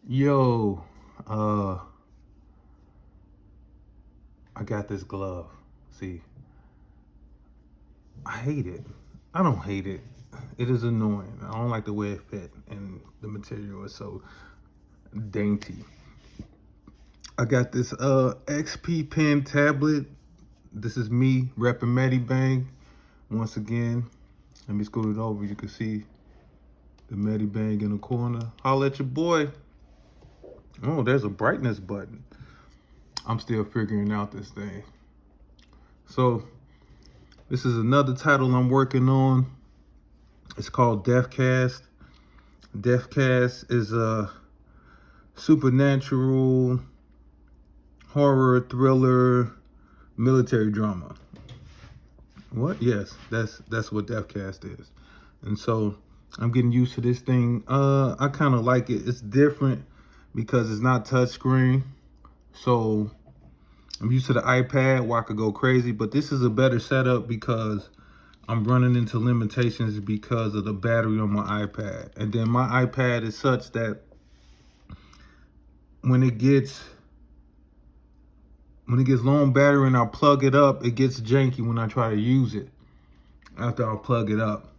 Yo, uh, I got this glove. See, I hate it. I don't hate it. It is annoying. I don't like the way it fit, and the material is so dainty. I got this XP pen tablet. This is me repping Medibang. Once again, let me scoot it over. You can see the Medibang in the corner. Holla at your boy. Oh, there's a brightness button. I'm still figuring out this thing. So this is another title I'm working on. It's called Deathcaste. Deathcast is a supernatural horror thriller military drama. What? Yes, that's what Deathcast is. And so I'm getting used to this thing. I kind of like it. It's different because it's not touchscreen. So I'm used to the iPad where I could go crazy, but this is a better setup because I'm running into limitations because of the battery on my iPad. And then my iPad is such that when it gets low on battery and I plug it up, it gets janky when I try to use it after I plug it up.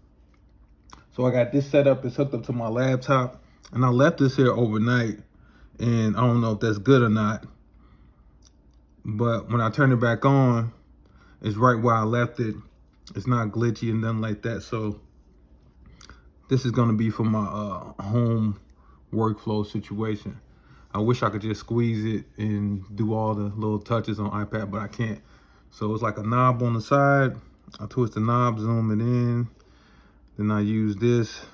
So I got this set up, it's hooked up to my laptop, and I left this here overnight, and I don't know if that's good or not. But when I turn it back on, it's right where I left it. It's not glitchy and nothing like that. So this is gonna be for my home workflow situation. I wish I could just squeeze it and do all the little touches on iPad, but I can't. So it's like a knob on the side. I twist the knob, zoom it in. Then I use this,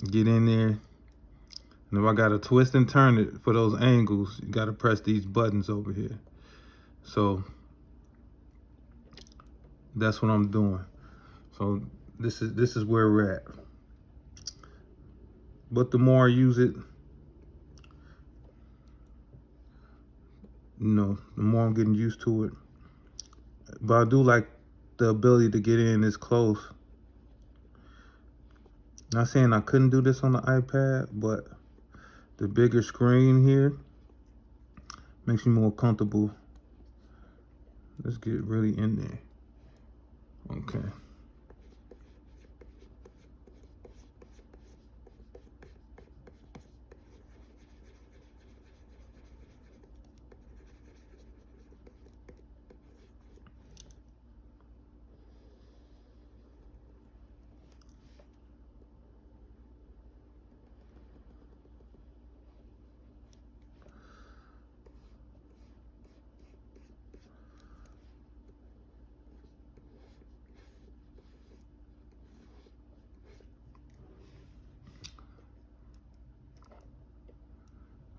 get in there. And if I gotta twist and turn it for those angles, you gotta press these buttons over here. So that's what I'm doing. So this is where we're at. But the more I use it, the more I'm getting used to it. But I do like the ability to get in this close. Not saying I couldn't do this on the iPad, but the bigger screen here makes me more comfortable. Let's get really in there. Okay.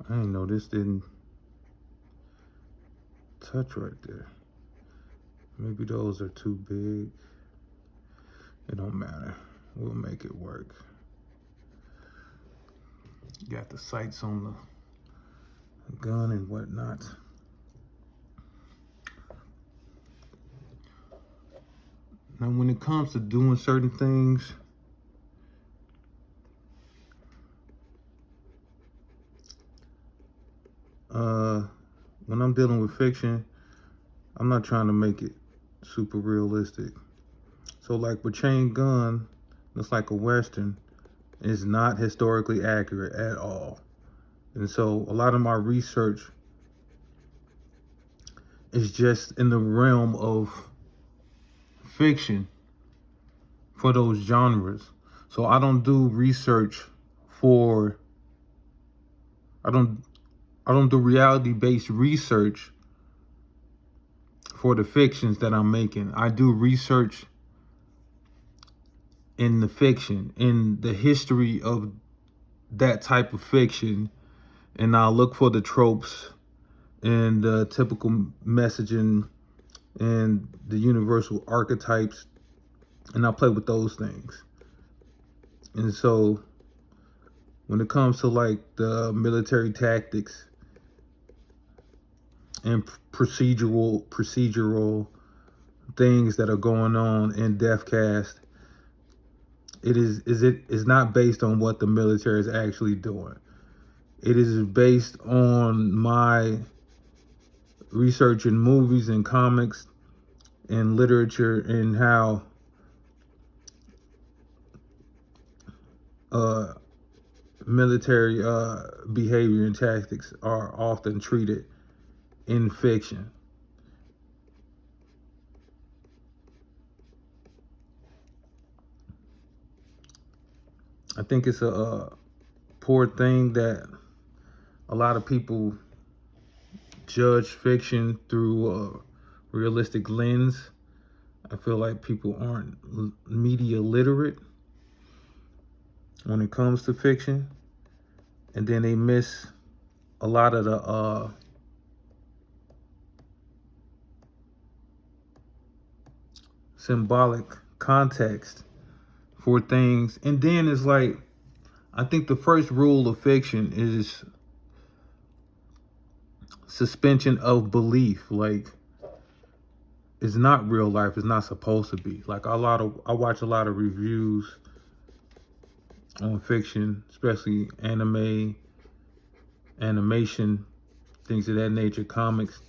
I didn't know this didn't touch right there. Maybe those are too big. It don't matter. We'll make it work. Got the sights on the gun and whatnot. Now, when it comes to doing certain things, when I'm dealing with fiction, I'm not trying to make it super realistic. So like with Chain Gun, it's like a Western, it's not historically accurate at all. And so a lot of my research is just in the realm of fiction for those genres. So I don't do research for, I don't do reality-based research for the fictions that I'm making. I do research in the fiction, in the history of that type of fiction, and I'll look for the tropes and the typical messaging and the universal archetypes, and I'll play with those things. And so when it comes to like the military tactics and procedural things that are going on in Deathcast, it is not based on what the military is actually doing. It is based on my research in movies and comics and literature, and how military behavior and tactics are often treated in fiction. I think it's a poor thing that a lot of people judge fiction through a realistic lens. I feel like people aren't media literate when it comes to fiction, and then they miss a lot of the symbolic context for things. And then it's like, I think the first rule of fiction is suspension of belief. Like, it's not real life. It's not supposed to be. Like, I watch a lot of reviews on fiction, especially anime, animation, things of that nature, comics.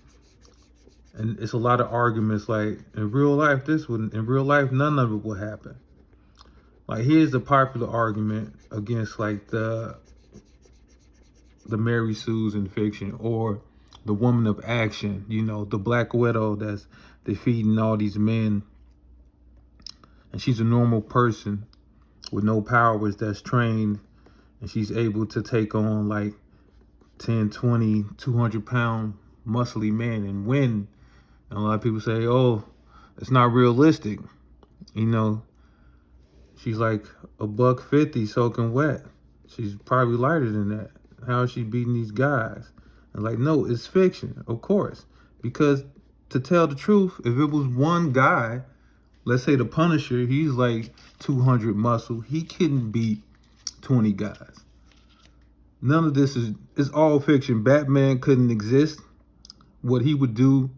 And it's a lot of arguments like, in real life, none of it will happen. Like, here's the popular argument against like the Mary Sues in fiction, or the woman of action, the Black Widow that's defeating all these men. And she's a normal person with no powers that's trained, and she's able to take on like 10, 20, 200-pound muscly men and win. And a lot of people say, oh, it's not realistic. She's like $150 soaking wet. She's probably lighter than that. How is she beating these guys? And like, no, it's fiction, of course. Because to tell the truth, if it was one guy, let's say the Punisher, he's like 200 muscle, he couldn't beat 20 guys. None of this is all fiction. Batman couldn't exist. What he would do,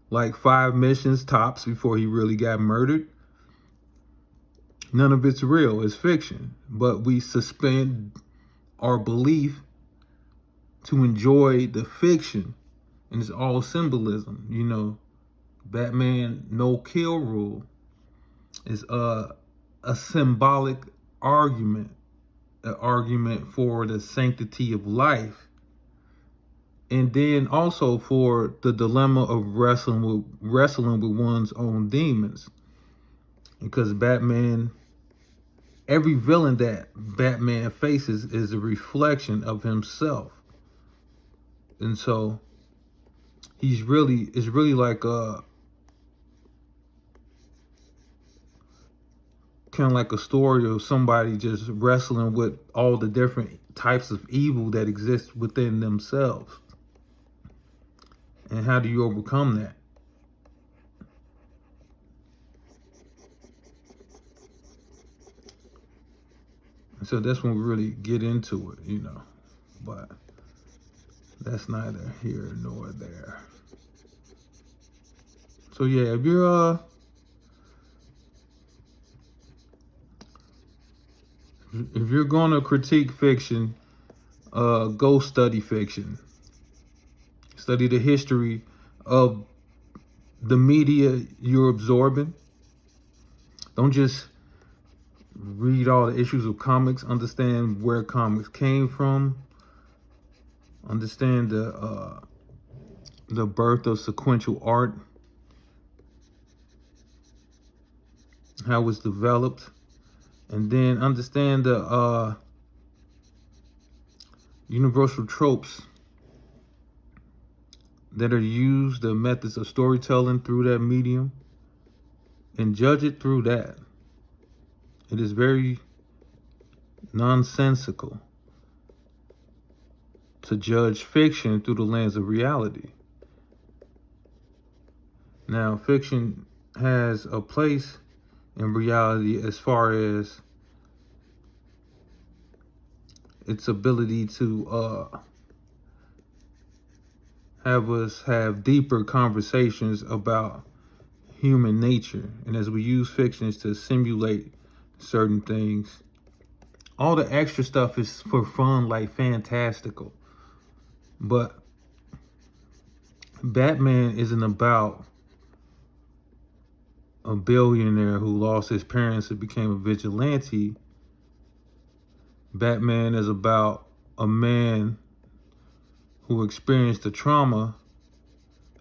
like 5 missions tops before he really got murdered. None of it's real. It's fiction. But we suspend our belief to enjoy the fiction. And it's all symbolism. Batman no kill rule is a symbolic argument. An argument for the sanctity of life. And then also for the dilemma of wrestling with one's own demons. Because every villain that Batman faces is a reflection of himself. And so it's really like kind of like a story of somebody just wrestling with all the different types of evil that exist within themselves. And how do you overcome that? And so that's when we really get into it, But that's neither here nor there. So yeah, if you're gonna critique fiction, go study fiction. Study the history of the media you're absorbing. Don't just read all the issues of comics. Understand where comics came from. Understand the birth of sequential art, how it's developed, and then understand the universal tropes that are used, the methods of storytelling through that medium, and judge it through that. It is very nonsensical to judge fiction through the lens of reality. Now, fiction has a place in reality as far as its ability to have us have deeper conversations about human nature. And as we use fictions to simulate certain things, all the extra stuff is for fun, like fantastical. But Batman isn't about a billionaire who lost his parents and became a vigilante. Batman is about a man who experienced the trauma,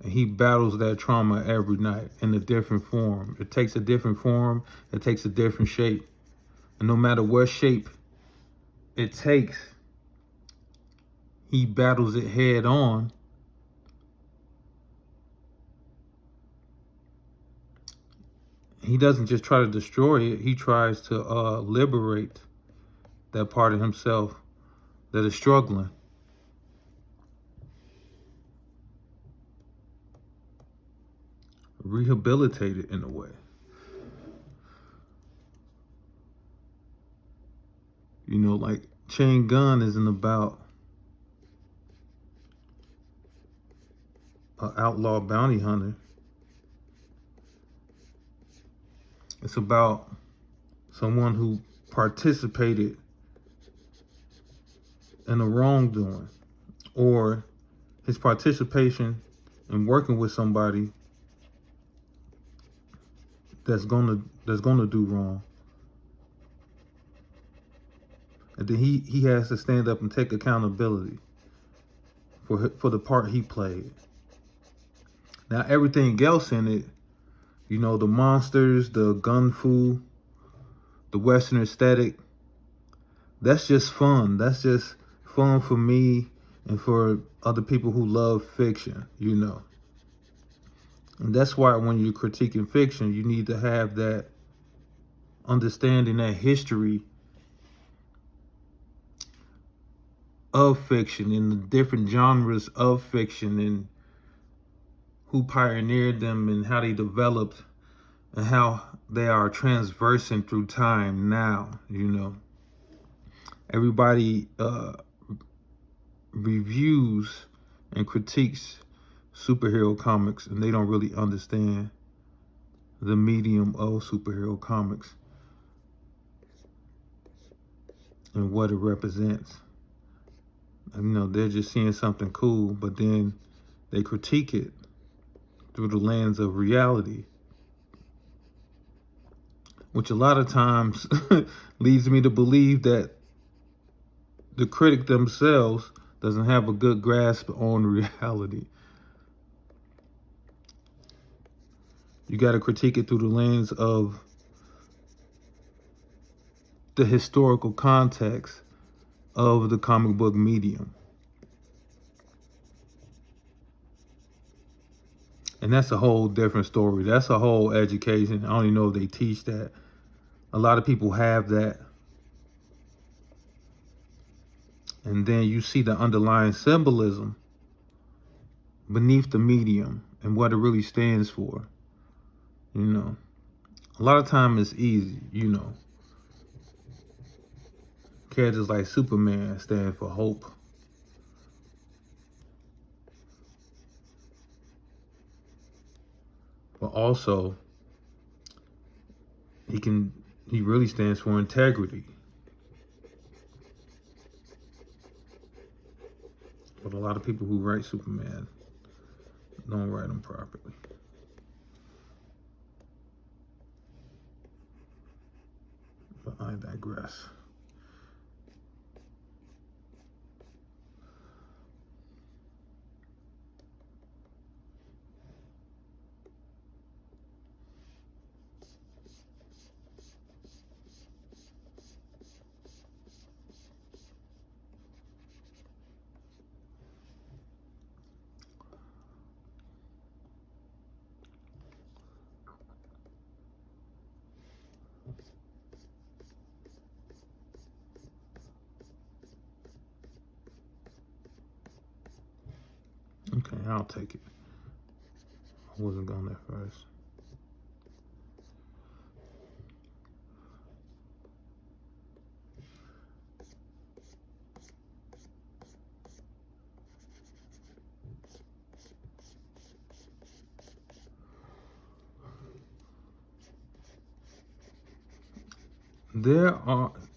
and he battles that trauma every night in a different form. It takes a different form, it takes a different shape. And no matter what shape it takes, he battles it head on. He doesn't just try to destroy it, he tries to liberate that part of himself that is struggling. Rehabilitate it in a way. You know, like Chain Gun isn't about an outlaw bounty hunter. It's about someone who participated in a wrongdoing, or his participation in working with somebody that's gonna do wrong. And then he has to stand up and take accountability for the part he played. Now everything else in it, you know, the monsters, the gun fu, the Western aesthetic, that's just fun. That's just fun for me and for other people who love fiction, you know. And that's why when you're critiquing fiction, you need to have that understanding, that history of fiction and the different genres of fiction and who pioneered them and how they developed and how they are transversing through time now, you know. Everybody reviews and critiques superhero comics, and they don't really understand the medium of superhero comics and what it represents. And, you know, they're just seeing something cool, but then they critique it through the lens of reality, which a lot of times leads me to believe that the critic themselves doesn't have a good grasp on reality. You got to critique it through the lens of the historical context of the comic book medium. And that's a whole different story. That's a whole education. I don't even know if they teach that. A lot of people have that. And then you see the underlying symbolism beneath the medium and what it really stands for. You know, a lot of time it's easy, you know. Characters like Superman stand for hope. But also, he really stands for integrity. But a lot of people who write Superman don't write him properly. But I digress. Okay, I'll take it. I wasn't going there first.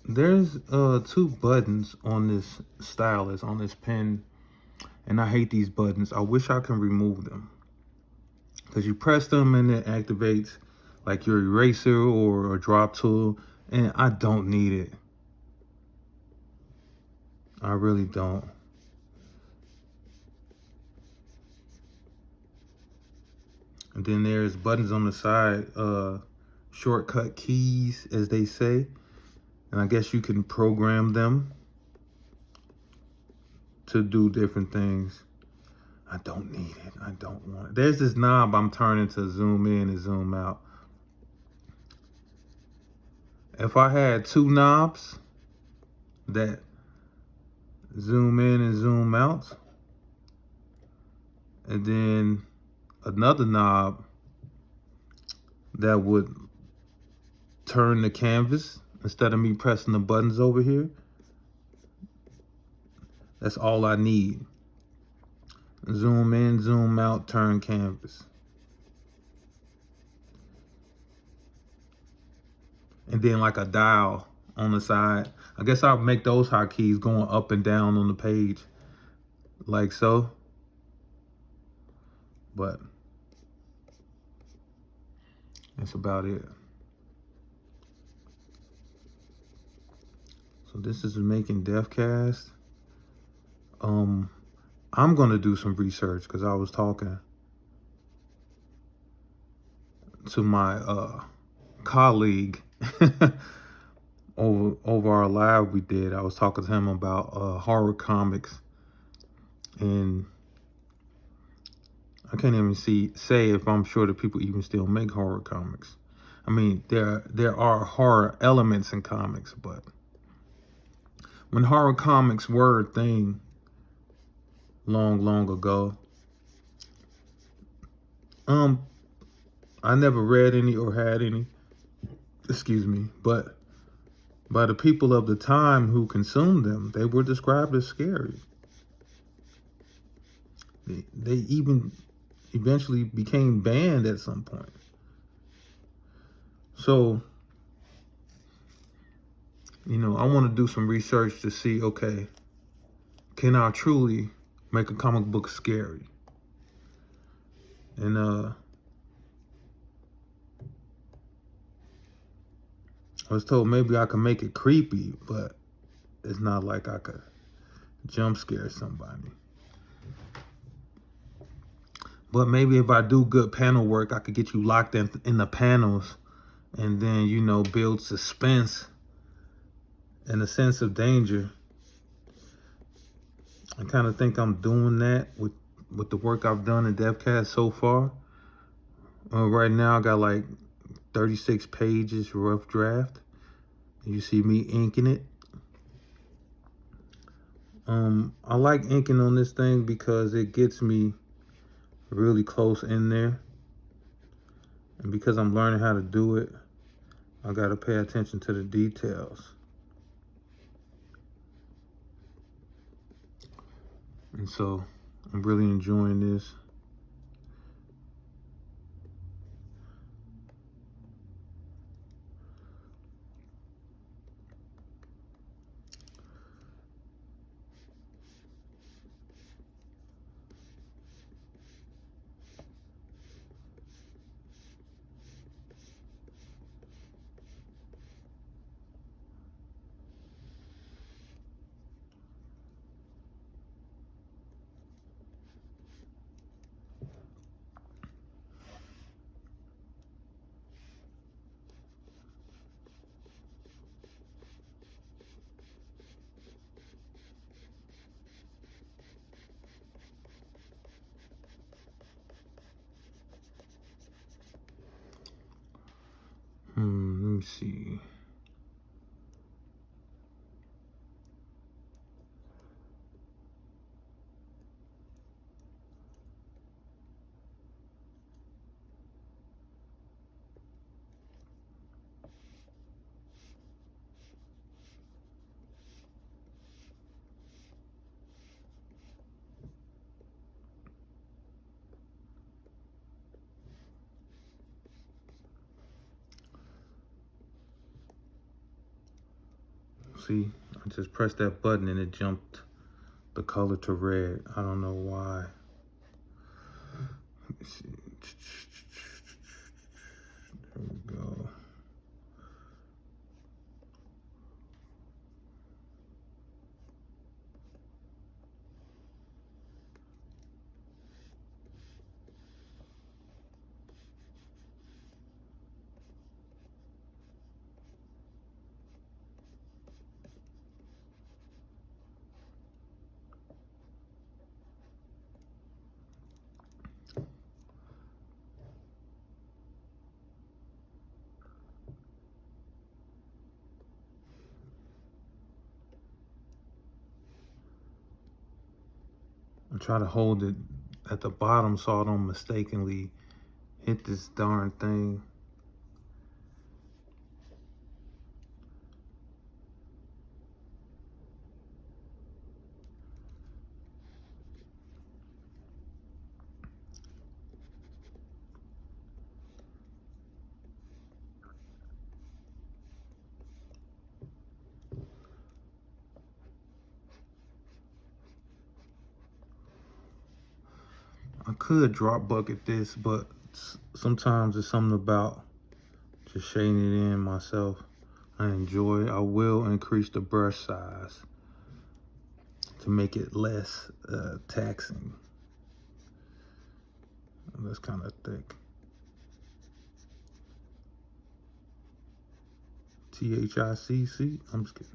There's two buttons on this stylus, on this pen And I hate these buttons. I wish I can remove them. Because you press them and it activates like your eraser or a drop tool. And I don't need it. I really don't. And then there's buttons on the side, shortcut keys, as they say. And I guess you can program them to do different things. I don't need it. I don't want it. There's this knob I'm turning to zoom in and zoom out. If I had two knobs that zoom in and zoom out, and then another knob that would turn the canvas instead of me pressing the buttons over here, that's all I need. Zoom in, zoom out, turn canvas. And then like a dial on the side. I guess I'll make those hotkeys going up and down on the page, like so. But that's about it. So this is making Deathcaste. I'm gonna do some research because I was talking to my colleague over our live we did. I was talking to him about horror comics, and I can't even say if I'm sure that people even still make horror comics. I mean, there are horror elements in comics, but when horror comics were a thing long ago, I never read any or had any, excuse me, but by the people of the time who consumed them, they were described as scary. They even eventually became banned at some point. So, you know, I want to do some research to see, okay, can I truly make a comic book scary? And I was told maybe I could make it creepy, but it's not like I could jump scare somebody. But maybe if I do good panel work, I could get you locked in the panels and then, you know, build suspense and a sense of danger. I kind of think I'm doing that with the work I've done in Deathcaste so far. Right now, I got like 36 pages rough draft. You see me inking it. I like inking on this thing because it gets me really close in there. And because I'm learning how to do it, I got to pay attention to the details. And so I'm really enjoying this. Let me see. See, I just pressed that button and it jumped the color to red. I don't know why. Let me see. There we go. I try to hold it at the bottom so I don't mistakenly hit this darn thing. I could drop bucket this, but sometimes it's something about just shading it in myself. I enjoy it. I will increase the brush size to make it less taxing. That's kind of thick. THICC? I'm just kidding.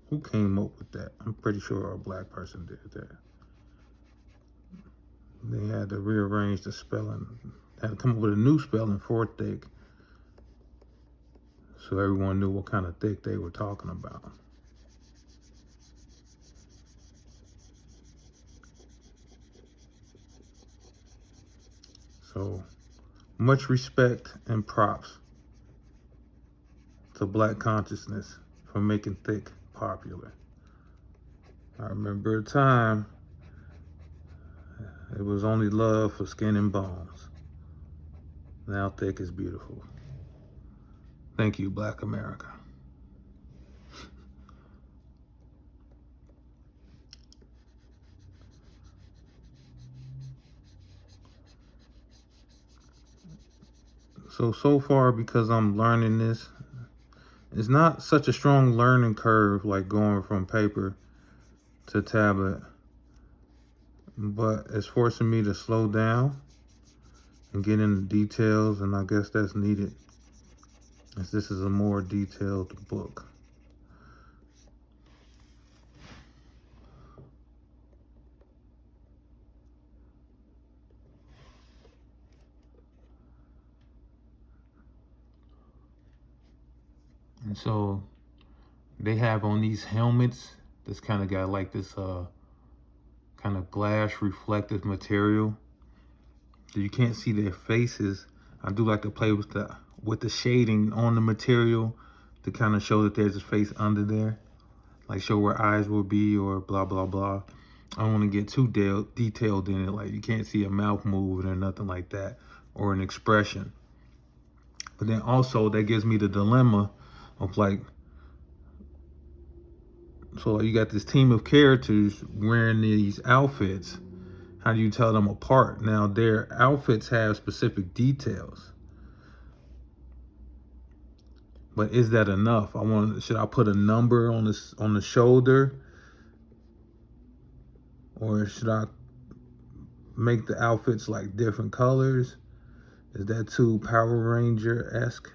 Who came up with that? I'm pretty sure a black person did that. They had to rearrange the spelling. Had to come up with a new spelling for thick, so everyone knew what kind of thick they were talking about. So much respect and props to Black consciousness for making thick popular. I remember a time it was only love for skin and bones. Now thick is beautiful. Thank you, Black America. So far, because I'm learning this, it's not such a strong learning curve like going from paper to tablet, but it's forcing me to slow down and get into details, and I guess that's needed, as this is a more detailed book. And so they have on these helmets, this kind of got like this kind of glass reflective material. So you can't see their faces. I do like to play with the shading on the material to kind of show that there's a face under there, like show where eyes will be or blah blah blah. I don't want to get too detailed in it, like you can't see a mouth moving or nothing like that, or an expression. But then also that gives me the dilemma of like, so you got this team of characters wearing these outfits. How do you tell them apart? Now their outfits have specific details, but is that enough? Should I put a number on the shoulder, or should I make the outfits like different colors? Is that too Power Ranger-esque?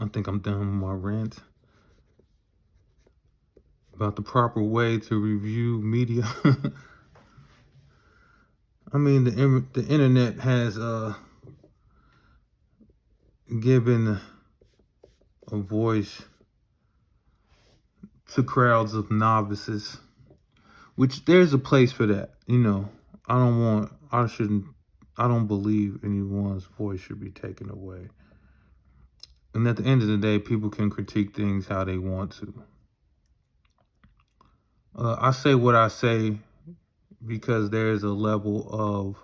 I think I'm done with my rant about the proper way to review media. I mean, the internet has given a voice to crowds of novices, which there's a place for that. You know, I don't believe anyone's voice should be taken away. And at the end of the day, people can critique things how they want to. I say what I say because there's a level of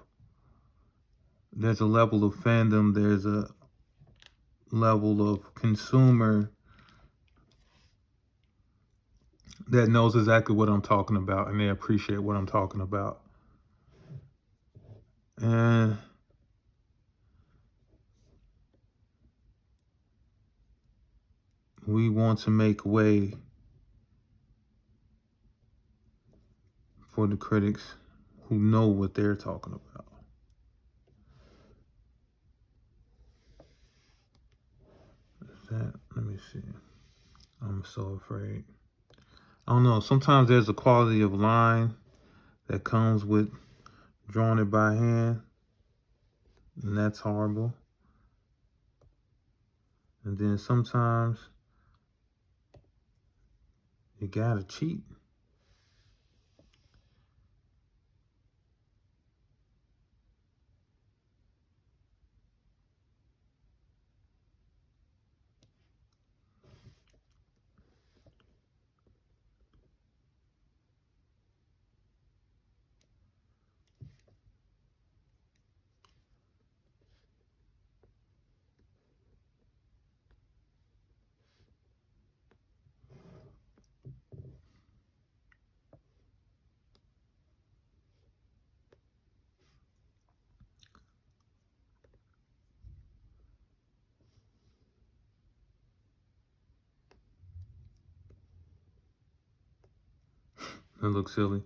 fandom, there's a level of consumer that knows exactly what I'm talking about, and they appreciate what I'm talking about. And we want to make way for the critics who know what they're talking about. Is that? Let me see. I'm so afraid. I don't know. Sometimes there's a quality of line that comes with drawing it by hand, and that's horrible. And then sometimes you gotta cheat. That looks silly.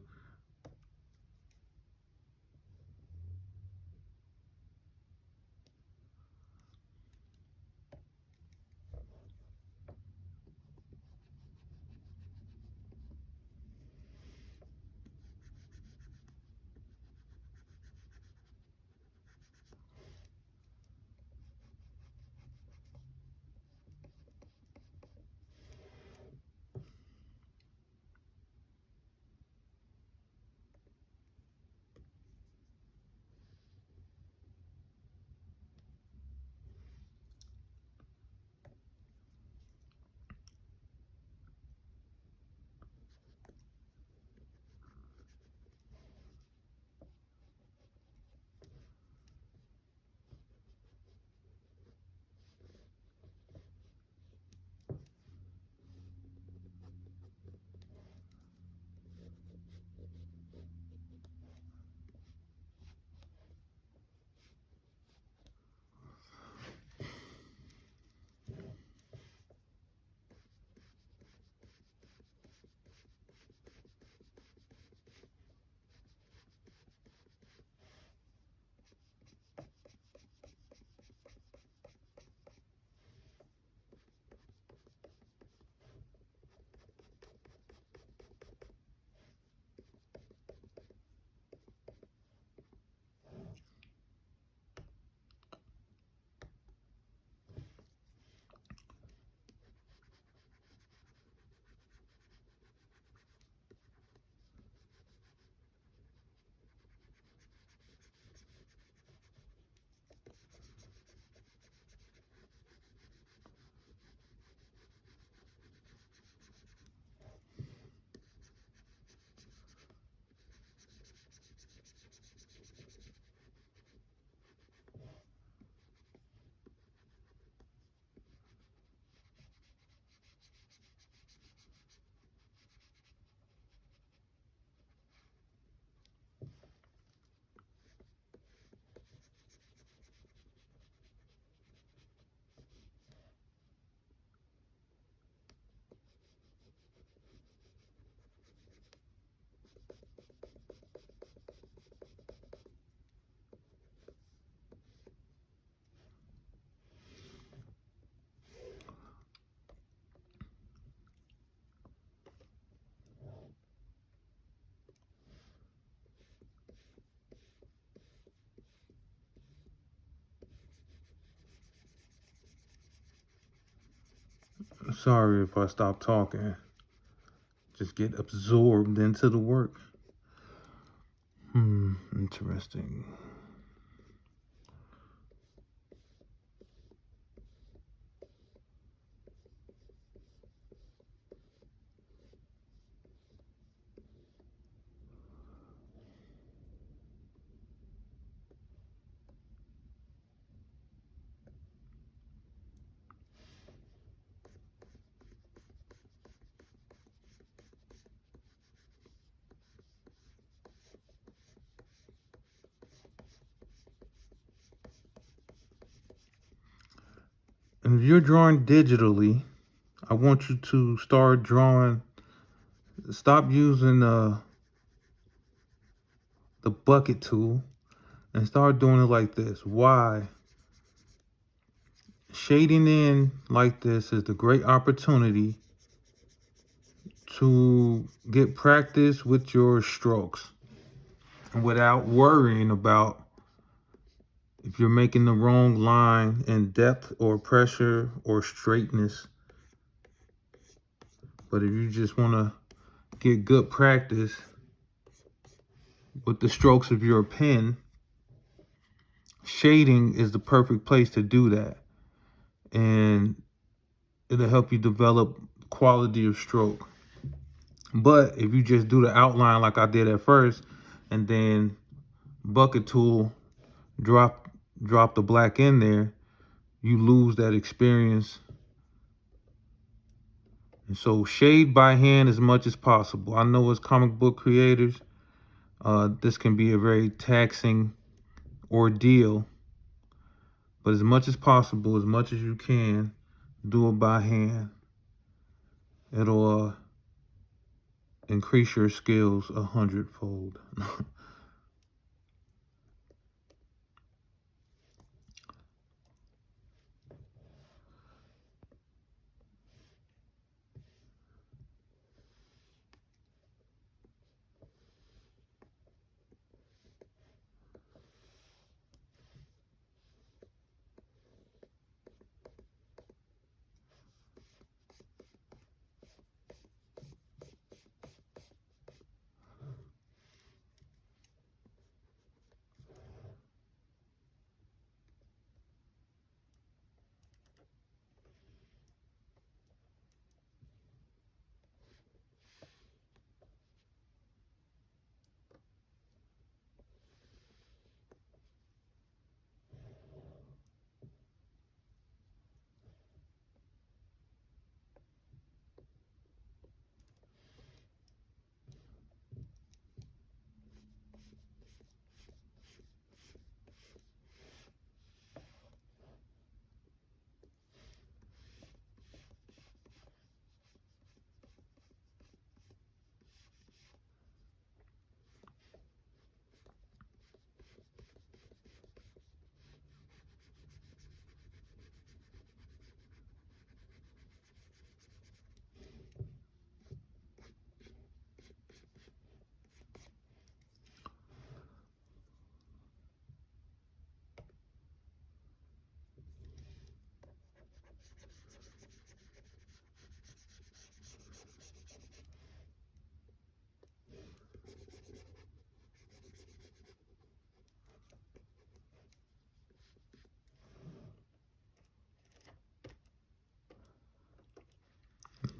Sorry if I stop talking. Just get absorbed into the work. Interesting. And if you're drawing digitally, I want you to start drawing. Stop using the bucket tool and start doing it like this. Why? Shading in like this is the great opportunity to get practice with your strokes without worrying about if you're making the wrong line in depth or pressure or straightness. But if you just want to get good practice with the strokes of your pen, shading is the perfect place to do that. And it'll help you develop quality of stroke. But if you just do the outline like I did at first, and then bucket tool, drop the black in there, you lose that experience. And so shade by hand as much as possible. I know as comic book creators, this can be a very taxing ordeal. But as much as possible, as much as you can, do it by hand. It'll increase your skills 100-fold.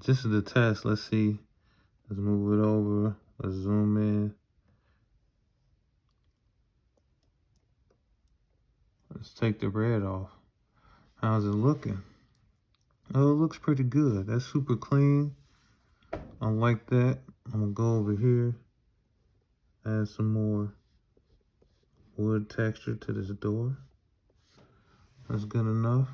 This is the test. Let's see. Let's move it over. Let's zoom in. Let's take the red off. How's it looking? Oh, it looks pretty good. That's super clean. I like that. I'm gonna go over here, add some more wood texture to this door. That's good enough.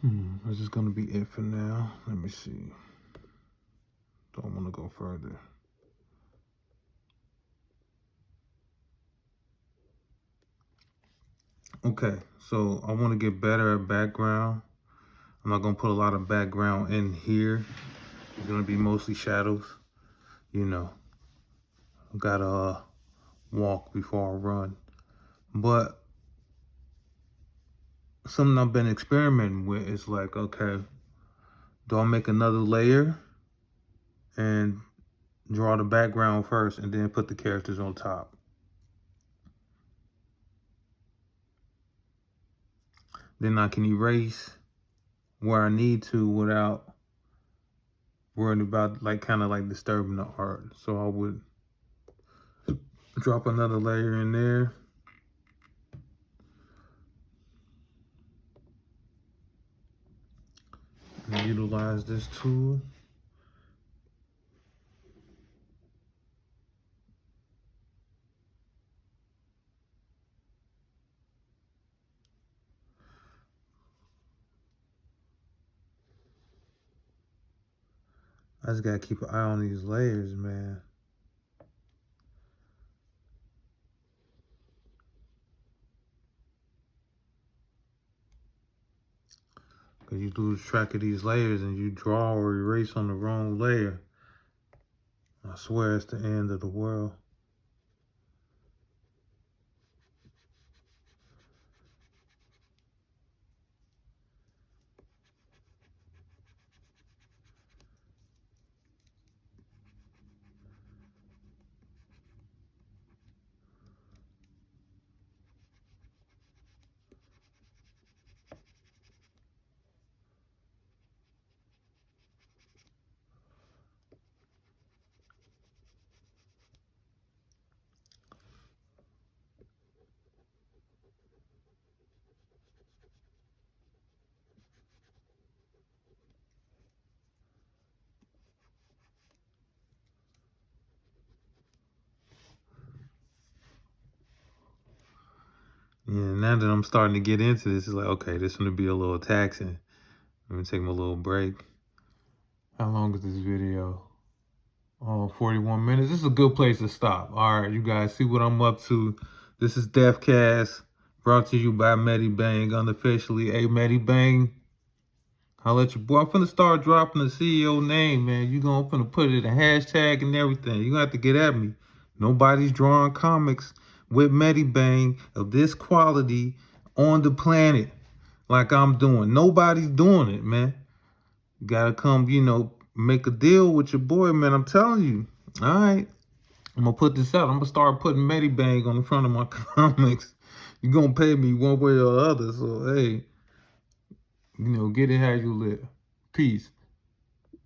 This is gonna be it for now. Let me see. Don't want to go further. Okay, so I want to get better at background. I'm not gonna put a lot of background in here. It's gonna be mostly shadows. You know, I gotta walk before I run. But something I've been experimenting with is like, okay, do I make another layer and draw the background first and then put the characters on top? Then I can erase where I need to without worrying about like kind of like disturbing the art. So I would drop another layer in there. And utilize this tool. I just gotta keep an eye on these layers, man. Cause you lose track of these layers and you draw or erase on the wrong layer. I swear it's the end of the world. Yeah, now that I'm starting to get into this, it's like, okay, this is gonna be a little taxing. Let me take my little break. How long is this video? Oh, 41 minutes. This is a good place to stop. All right, you guys see what I'm up to. This is Deathcaste, brought to you by DaMaddKing, unofficially. Hey, DaMaddKing, holla at your boy. I'm finna start dropping the CEO name, man. You finna put it in a hashtag and everything. You gonna have to get at me. Nobody's drawing comics with DaMaddKing of this quality on the planet like I'm doing. Nobody's doing it, man. You gotta come, make a deal with your boy, man. I'm telling you. All right. I'm gonna put this out. I'm gonna start putting DaMaddKing on the front of my comics. You're gonna pay me one way or the other. So hey, get it how you live. Peace.